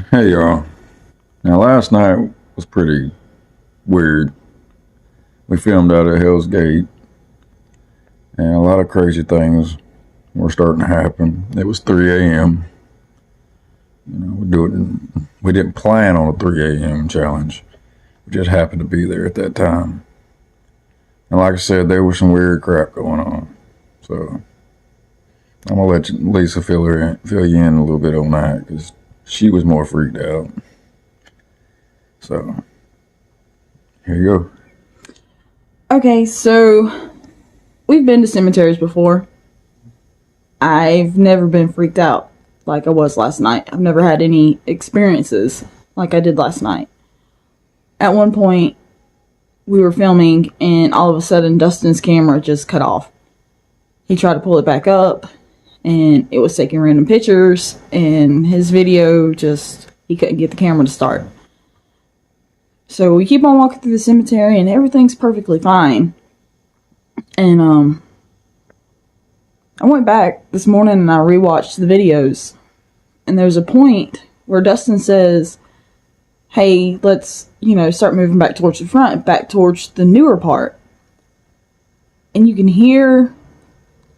Hey y'all. Now last night was pretty weird. We filmed out at Hell's Gate and a lot of crazy things were starting to happen. It was 3 a.m. We didn't plan on a 3 a.m. challenge. We just happened to be there at that time. And like I said, there was some weird crap going on. So I'm gonna let Lisa fill you in a little bit on that because she was more freaked out. So here you go. Okay, so we've been to cemeteries before. I've never been freaked out like I was last night. I've never had any experiences like I did last night. At one point, we were filming and all of a sudden Dustin's camera just cut off. He tried to pull it back up and it was taking random pictures and his video he couldn't get the camera to start. So we keep on walking through the cemetery and everything's perfectly fine. And I went back this morning and I rewatched the videos. And there's a point where Dustin says, hey, let's, start moving back towards the front, back towards the newer part. And you can hear,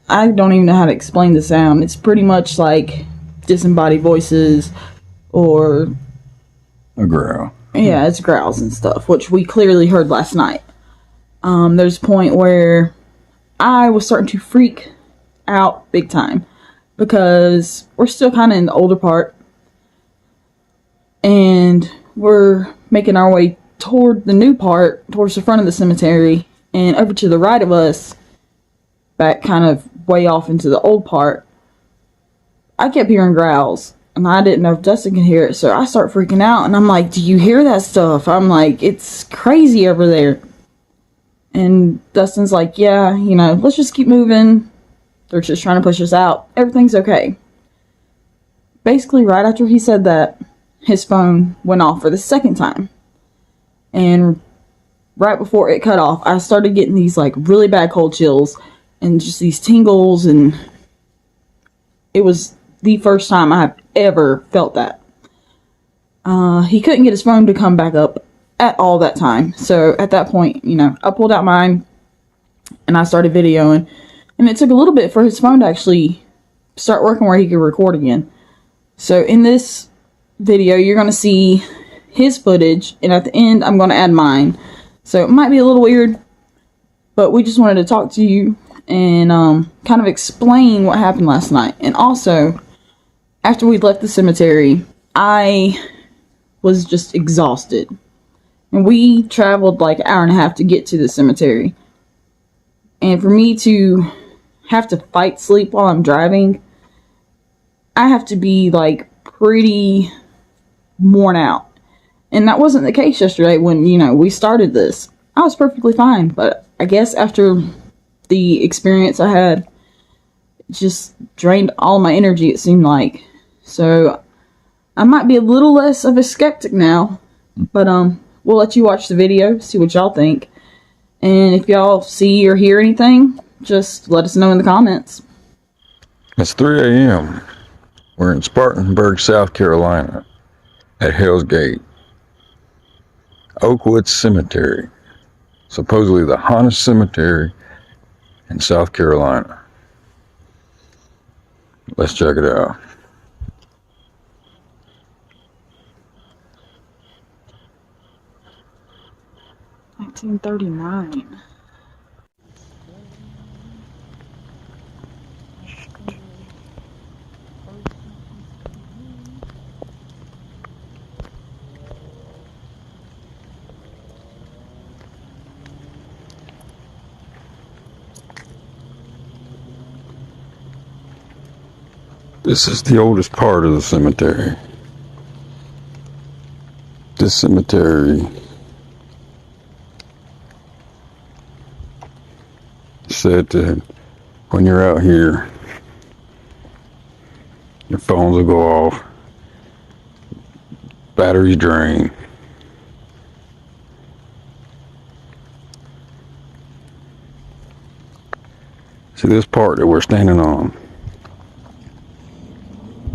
I don't even know how to explain the sound. It's pretty much like disembodied voices or a growl. Yeah, it's growls and stuff, which we clearly heard last night. There's a point where I was starting to freak out big time because we're still kind of in the older part and we're making our way toward the new part, towards the front of the cemetery, and over to the right of us, back kind of way off into the old part, I kept hearing growls. And I didn't know if Dustin could hear it, so I start freaking out. And I'm like, do you hear that stuff? I'm like, it's crazy over there. And Dustin's like, yeah, let's just keep moving. They're just trying to push us out. Everything's okay. Basically, right after he said that, his phone went off for the second time. And right before it cut off, I started getting these, really bad cold chills. And just these tingles. And it was the first time I've ever felt that. He couldn't get his phone to come back up at all that time. So at that point, I pulled out mine and I started videoing. And it took a little bit for his phone to actually start working where he could record again. So in this video, you're going to see his footage. And at the end, I'm going to add mine. So it might be a little weird. But we just wanted to talk to you and kind of explain what happened last night. And also, after we left the cemetery, I was just exhausted. And we traveled an hour and a half to get to the cemetery. And for me to have to fight sleep while I'm driving, I have to be pretty worn out. And that wasn't the case yesterday when, we started this. I was perfectly fine. But I guess after the experience I had, it just drained all my energy, it seemed like. So I might be a little less of a skeptic now, but we'll let you watch the video, see what y'all think. And if y'all see or hear anything, just let us know in the comments. It's 3 a.m. We're in Spartanburg, South Carolina at Hell's Gate. Oakwood Cemetery. Supposedly the haunted cemetery in South Carolina. Let's check it out. 1939. This is the oldest part of the cemetery. This cemetery said that when you're out here, your phones will go off, batteries drain. See this part that we're standing on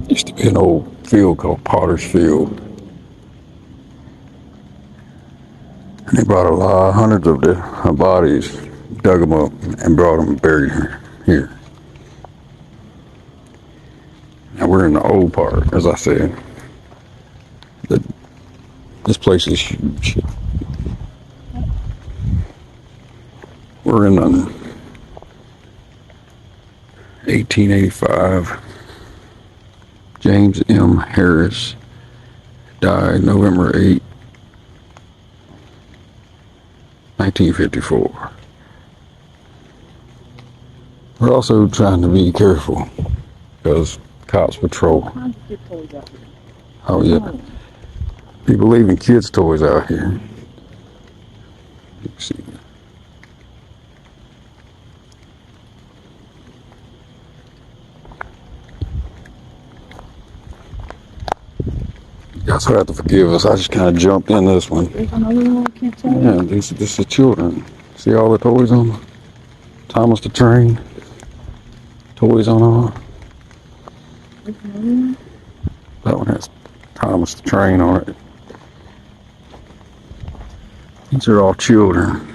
used to be an old field called Potter's Field. And they brought a lot, hundreds of the bodies, dug them up, and brought them and buried here. Now we're in the old part, as I said. This place is huge. We're in 1885. James M. Harris died November 8, 1954. We're also trying to be careful because cops patrol. Oh yeah. People leaving kids' toys out here. Let's see. You guys have to forgive us. I just kind of jumped in this one. Yeah, this is children. See all the toys on Thomas the Train? Toys on all. That one has Thomas the Train on it. These are all children.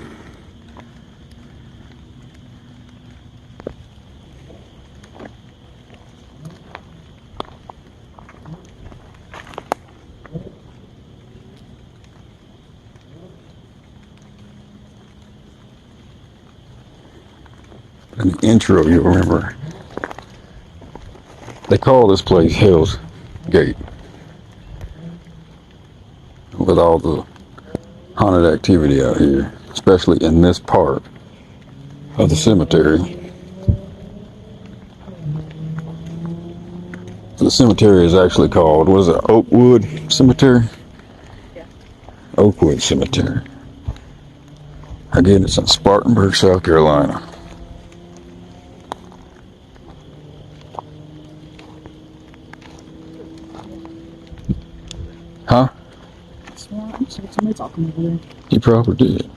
In the intro, you remember, they call this place Hell's Gate with all the haunted activity out here, especially in this part of the cemetery. The cemetery is actually called, what is it, Oakwood Cemetery? Yeah. Oakwood Cemetery. Again, it's in Spartanburg, South Carolina. Huh? Somebody talking over there. You probably did.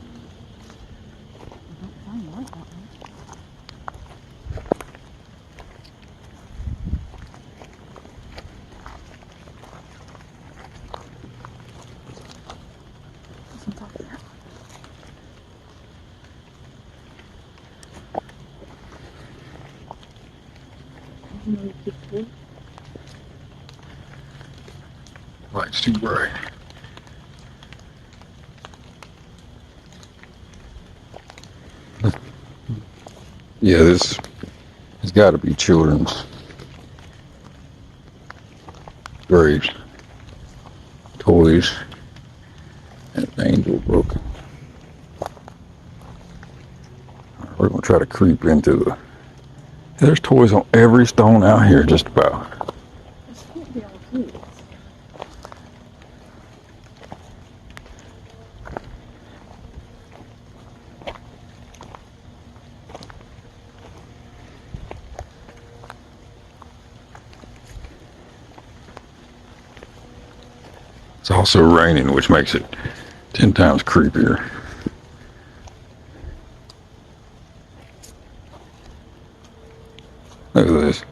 Light's too bright. Yeah, this has got to be children's graves, toys, and an angel broken. We're going to try to creep into the... There's toys on every stone out here, just about. It's also raining, which makes it 10 times creepier. Look at this.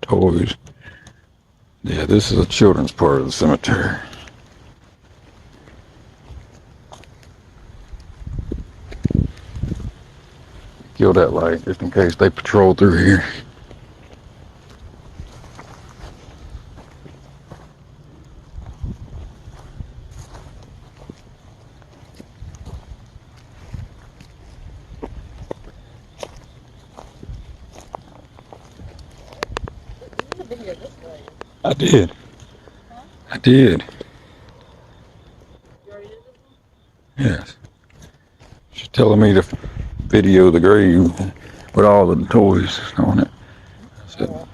Toys. Yeah, this is a children's part of the cemetery. Kill that light just in case they patrol through here. I did. I did. Yes. She's telling me to video the grave with all the toys on it. I said,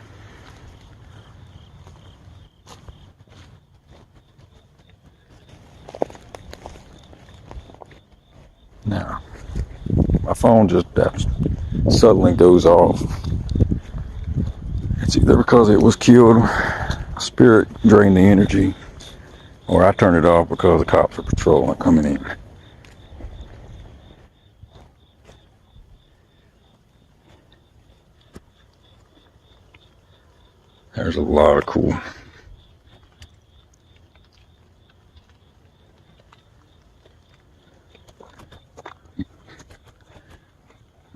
no. My phone just suddenly goes off. It's either because it was killed, spirit drained the energy, or I turned it off because the cops are patrolling coming in. There's a lot of cool.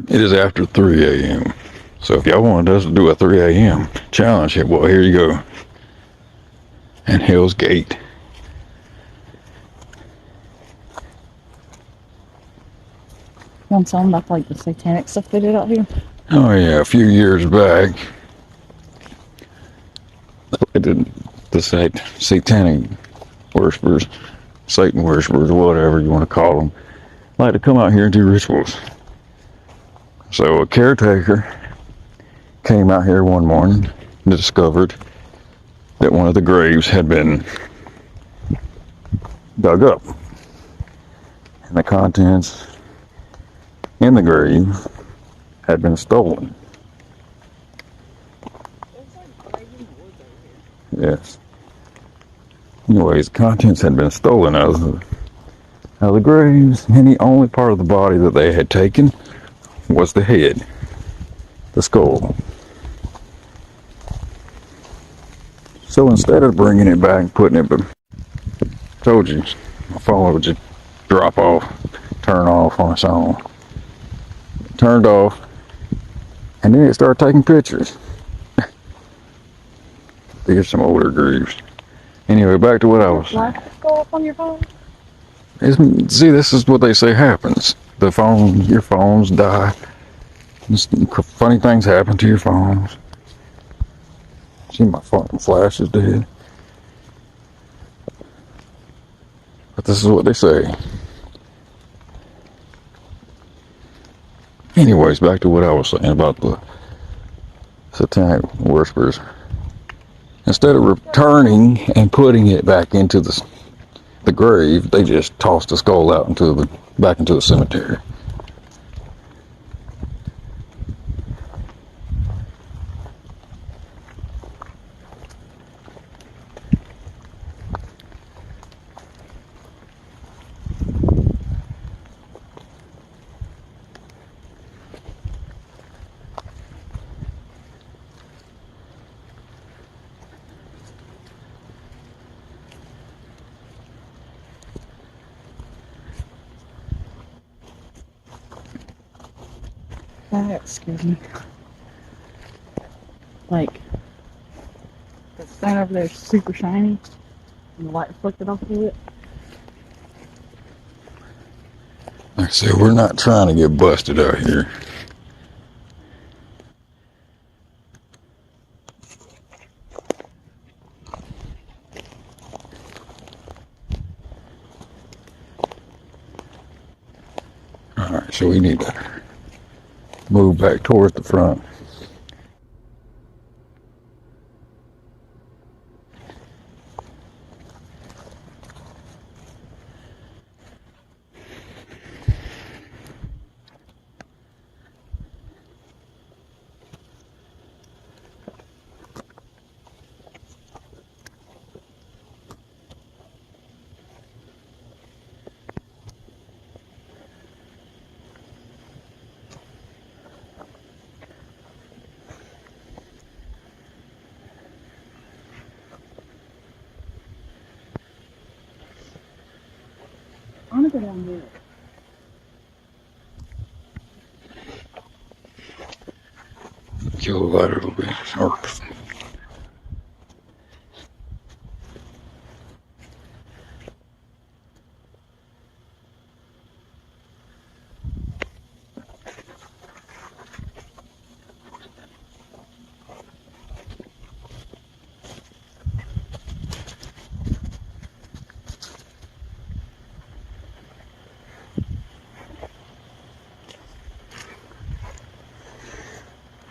It is after 3 a.m. So if y'all wanted us to do a 3 a.m. challenge, well, here you go. And Hell's Gate. Want to tell them about like the satanic stuff they did out here? Oh yeah, a few years back, they did the satanic worshippers, Satan worshippers, whatever you want to call them, like to come out here and do rituals. So a caretaker came out here one morning and discovered that one of the graves had been dug up, and the contents in the grave had been stolen. Yes. Anyways, the contents had been stolen out of the graves, and the only part of the body that they had taken was the head, the skull. So instead of bringing it back and putting it, told you, my phone would just drop off, turn off on its own. Turned off, and then it started taking pictures. Here's some older graves. Anyway, back to what I was saying. Go up on your phone? See, this is what they say happens. Your phones die. Funny things happen to your phones. See, my phone flash is dead. But this is what they say. Anyways, back to what I was saying about the satanic worshippers. Instead of returning and putting it back into the grave, they just tossed the skull out back into the cemetery. That scared me. Like, the stone over there is super shiny, and the light reflected off of it. Like I said, we're not trying to get busted out here. Alright, so we need to move back towards the front. I want to go down there. Kill the light a little bit. Or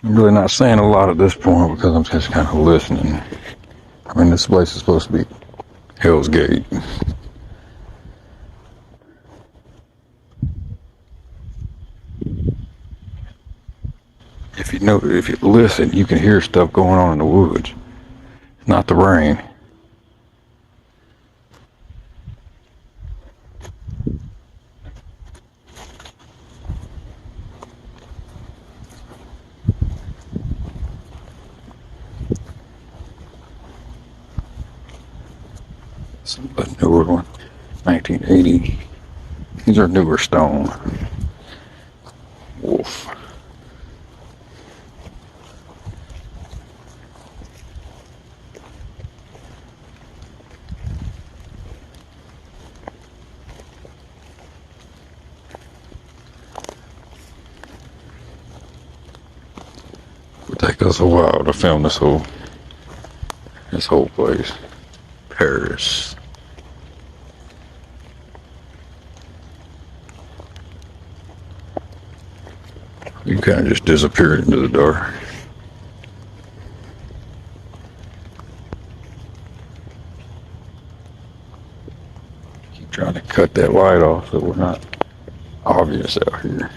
I'm really not saying a lot at this point because I'm just kind of listening. I mean, this place is supposed to be Hell's Gate. If you listen, you can hear stuff going on in the woods. Not the rain. It's a newer one, 1980. These are newer stone. Wolf. It would take us a while to film this whole place. Paris. You kind of just disappeared into the dark. Keep trying to cut that light off so we're not obvious out here.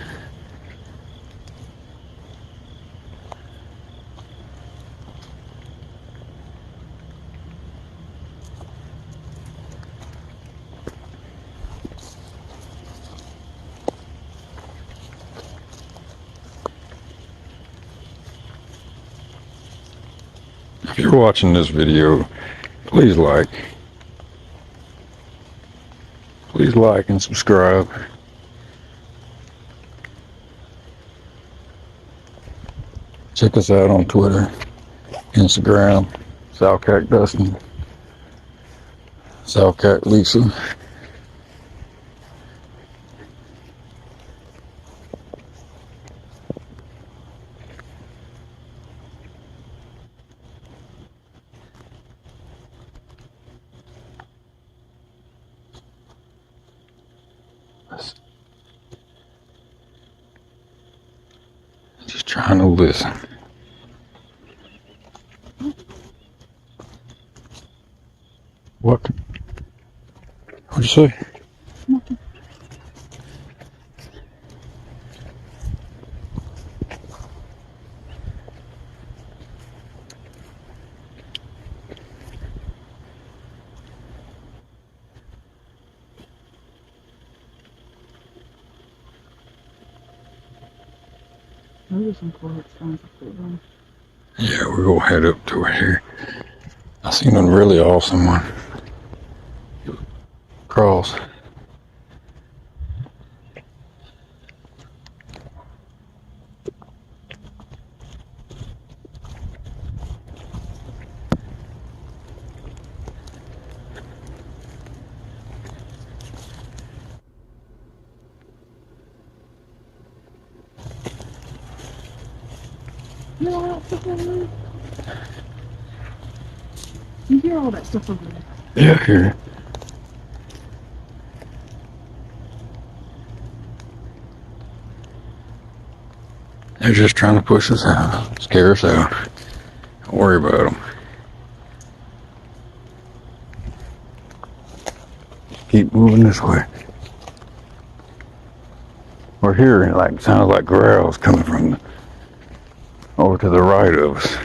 If you're watching this video, please like and subscribe. Check us out on Twitter, Instagram, Southcat Dustin, Southcat Lisa. Just trying to listen. What? What'd you say? Nothing. Those are some quiet sounds up there, though. Yeah, we're gonna head up to it here. I seen a really awesome one. Cross. You know all that stuff over there? You hear all that stuff over there? Yeah, here. They're just trying to push us out, scare us out. Don't worry about them. Keep moving this way. We're hearing sounds like growls coming from over to the right of us.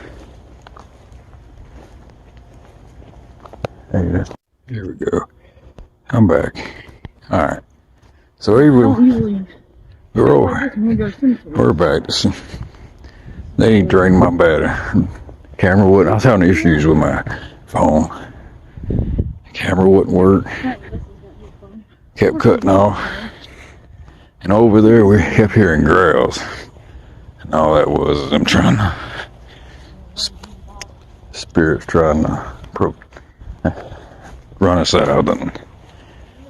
There it is. Here we go. I'm back. All right. So Don't usually. we're back. They ain't drained my battery. Camera wouldn't. I was having issues with my phone. Camera wouldn't work. Kept cutting off. And over there we kept hearing growls. And all that was them trying to, spirits trying to run us out, and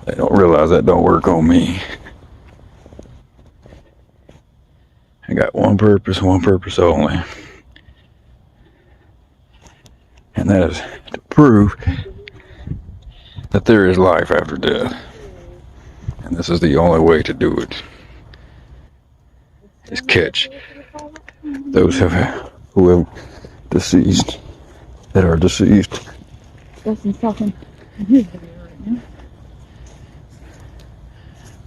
they don't realize that don't work on me. I got one purpose only. And that is to prove that there is life after death. And this is the only way to do it. Is catch those who have deceased, that are deceased. Dustin's talking in his video right now.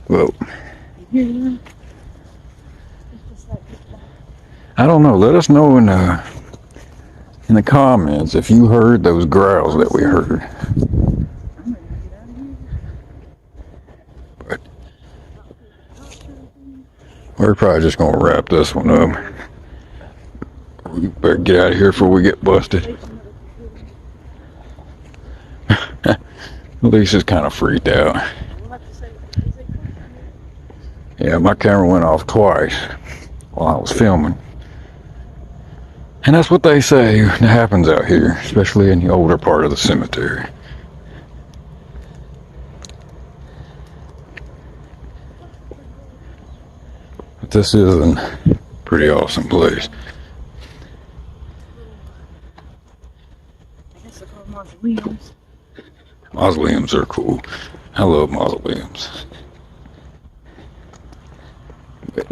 Well, You hear that? I don't know. Let us know in the comments if you heard those growls that we heard. But we're probably just gonna wrap this one up. We better get out of here before we get busted. Lisa's kind of freaked out. Yeah, my camera went off twice while I was filming. And that's what they say that happens out here, especially in the older part of the cemetery. But this is a pretty awesome place. I guess they're called mausoleums. Mausoleums are cool. I love mausoleums. But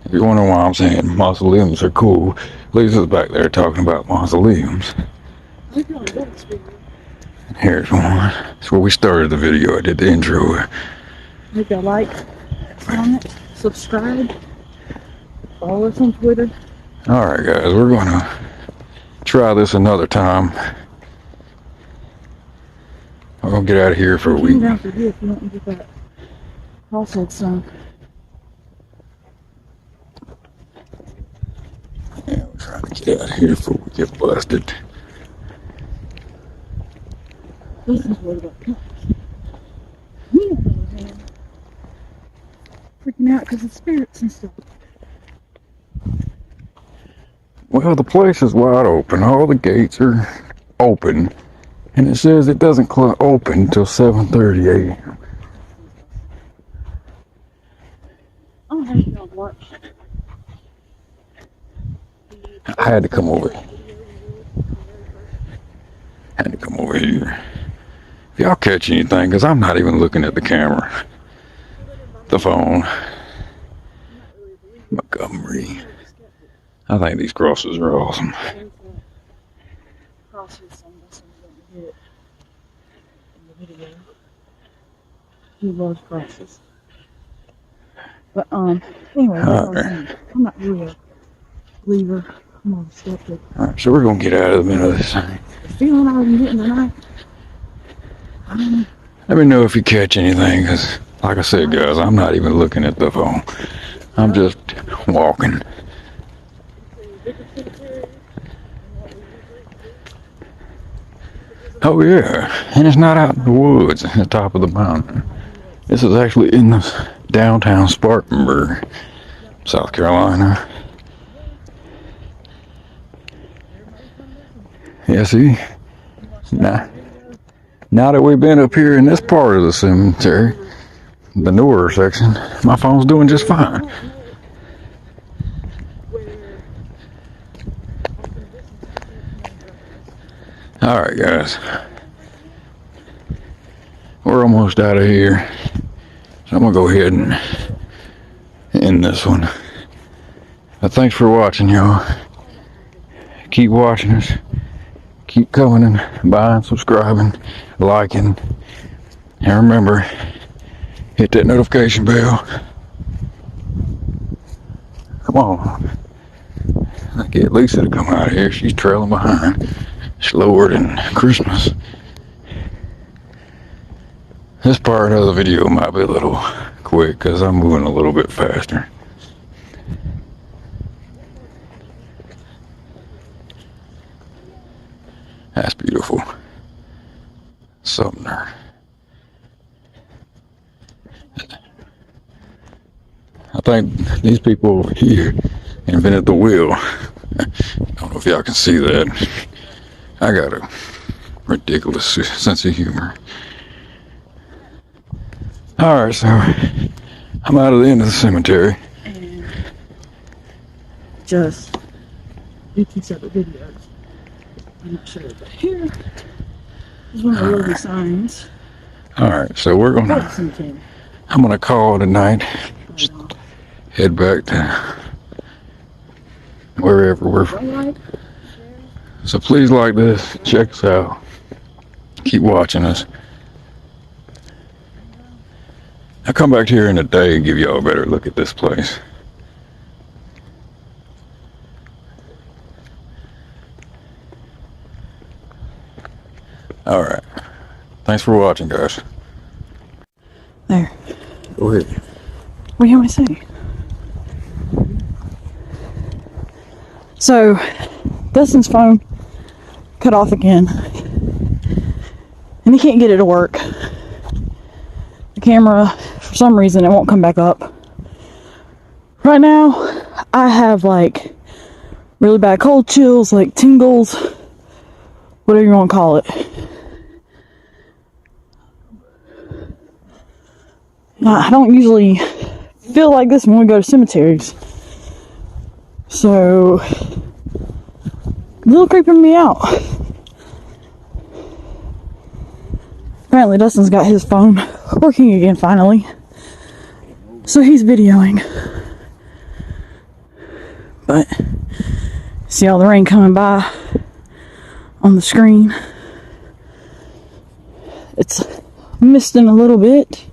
if you're wondering why I'm saying mausoleums are cool, Lisa's back there talking about mausoleums. And here's one. That's where we started the video. I did the intro. Leave a like, comment, subscribe, follow us on Twitter. Alright guys, we're gonna try this another time. We're gonna get out of here for a Come week. down through here if you want to get that crosshead sign. Yeah, we're trying to get out of here before we get busted. This is what about cops. We don't know, man. Freaking out because of spirits and stuff. Well, the place is wide open. All the gates are open. And it says it doesn't open until 7:30 a.m. I'll have y'all watch. I had to come over. Had to come over here. If y'all catch anything, because I'm not even looking at the camera. The phone. Montgomery. I think these crosses are awesome. Crosses on this one, don't hit in the video. He loves crosses. But anyway, Alright. I'm not really a believer. I'm on skeptic. Alright, so we're gonna get out of the middle of this thing. The feeling I was getting tonight. Let me know if you catch anything, because like I said guys, I'm not even looking at the phone. I'm just walking. Oh yeah, and it's not out in the woods at the top of the mountain. This is actually in the downtown Spartanburg, South Carolina. Yeah, see? Now that we've been up here in this part of the cemetery, the newer section, my phone's doing just fine. Alright guys, we're almost out of here, so I'm gonna go ahead and end this one. But thanks for watching, y'all. Keep watching us, keep coming and buying, subscribing, liking, and remember, hit that notification bell. Come on, I get Lisa to come out here, she's trailing behind. Slower than Christmas. This part of the video might be a little quick because I'm moving a little bit faster. That's beautiful. Sumner. I think these people over here invented the wheel. I don't know if y'all can see that. I got a ridiculous sense of humor. Alright, so I'm out of the end of the cemetery. And just do 2 separate videos. I'm not sure, but here is one of the lovely signs. Alright, so we're gonna, I'm gonna call it a night. Just head back to wherever we're from. So please like this, check us out, keep watching us. I'll come back here in a day and give y'all a better look at this place. Alright, thanks for watching guys. There. Go ahead. What do you want me to say? So, Dustin's phone cut off again. And and he can't get it to work. The camera, for some reason, it won't come back up. Right now, I have like really bad cold chills, like tingles, whatever you want to call it. Now, I don't usually feel like this when we go to cemeteries. So, a little creeping me out. Apparently Dustin's got his phone working again finally. So he's videoing. But, see all the rain coming by on the screen. It's misting a little bit.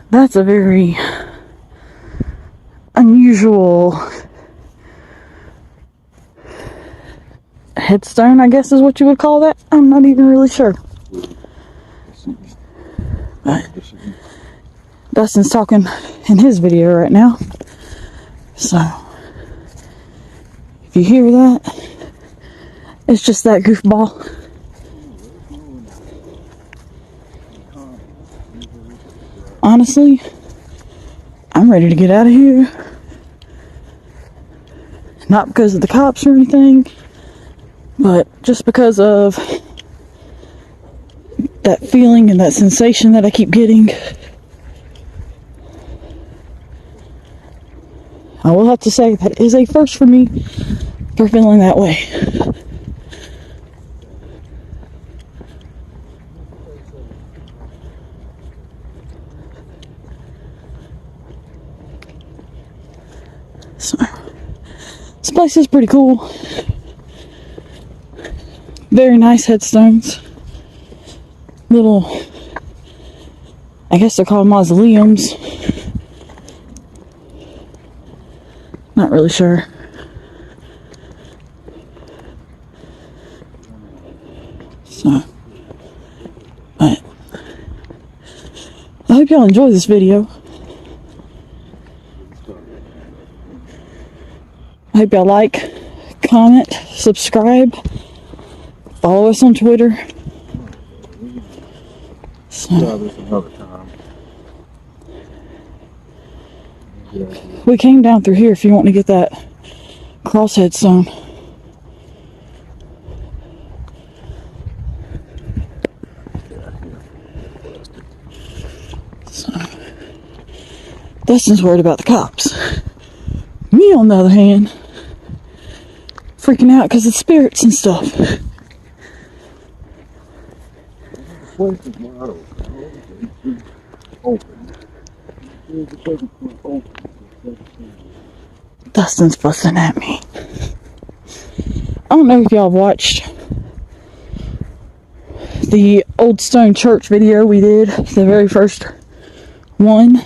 That's a very unusual headstone, I guess is what you would call that. I'm not even really sure. But Dustin's talking in his video right now. So, if you hear that, it's just that goofball. Honestly, I'm ready to get out of here. Not because of the cops or anything, but just because of that feeling and that sensation that I keep getting. I will have to say that is a first for me for feeling that way. So, this place is pretty cool. Very nice headstones. Little, I guess they're called mausoleums. Not really sure. So, but I hope y'all enjoy this video. I hope y'all like, comment, subscribe, follow us on Twitter. So, we came down through here if you want to get that cross headstone. So, Dustin's worried about the cops. Me, on the other hand, freaking out because of spirits and stuff. Dustin's fussing at me. I don't know if y'all have watched the Old Stone Church video we did, the very first one,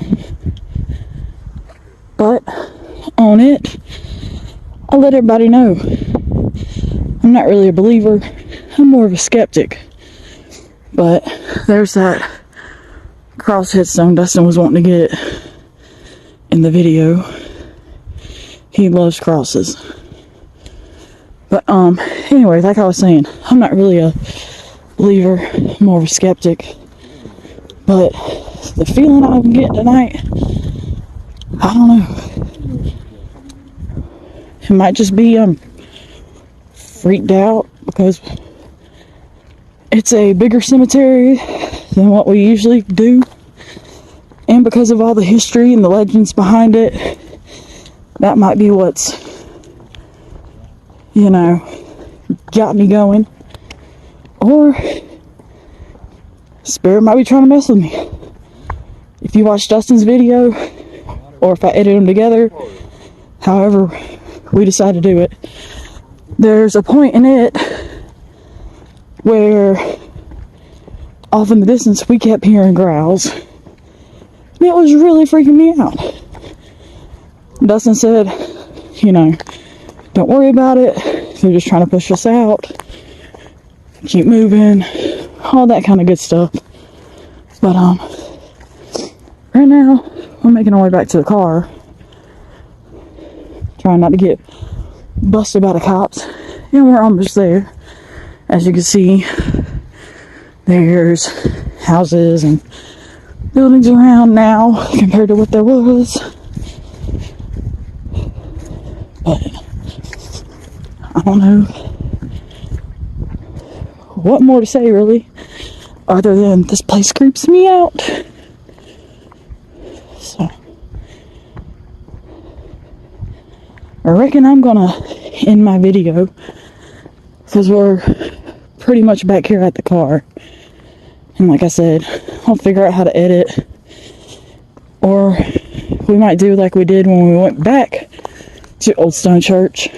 but on it, I let everybody know I'm not really a believer. I'm more of a skeptic. But there's that cross headstone Dustin was wanting to get in the video. He loves crosses. But anyway, like I was saying, I'm not really a believer, I'm more of a skeptic. But the feeling I'm getting tonight, I don't know. It might just be I'm freaked out because it's a bigger cemetery than what we usually do, and because of all the history and the legends behind it, that might be what's, you know, got me going. Or spirit might be trying to mess with me. If you watch Dustin's video, or if I edit them together, however we decide to do it, there's a point in it where off in the distance we kept hearing growls. And it was really freaking me out. Dustin said, you know, don't worry about it. They're just trying to push us out. Keep moving. All that kind of good stuff. But, right now, we're making our way back to the car. Trying not to get busted by the cops. And we're almost there. As you can see, there's houses and buildings around now compared to what there was. But I don't know what more to say, really, other than this place creeps me out. So I reckon I'm gonna end my video because we're pretty much back here at the car. And like I said, I'll figure out how to edit, or we might do like we did when we went back to Old Stone Church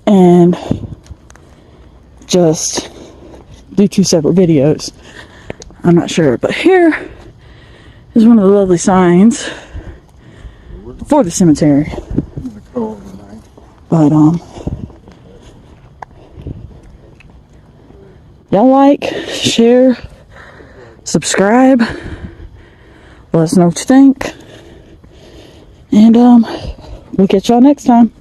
and just do 2 separate videos. I'm not sure, but here is one of the lovely signs for the cemetery. But y'all like, share, subscribe, let us know what you think, and we'll catch y'all next time.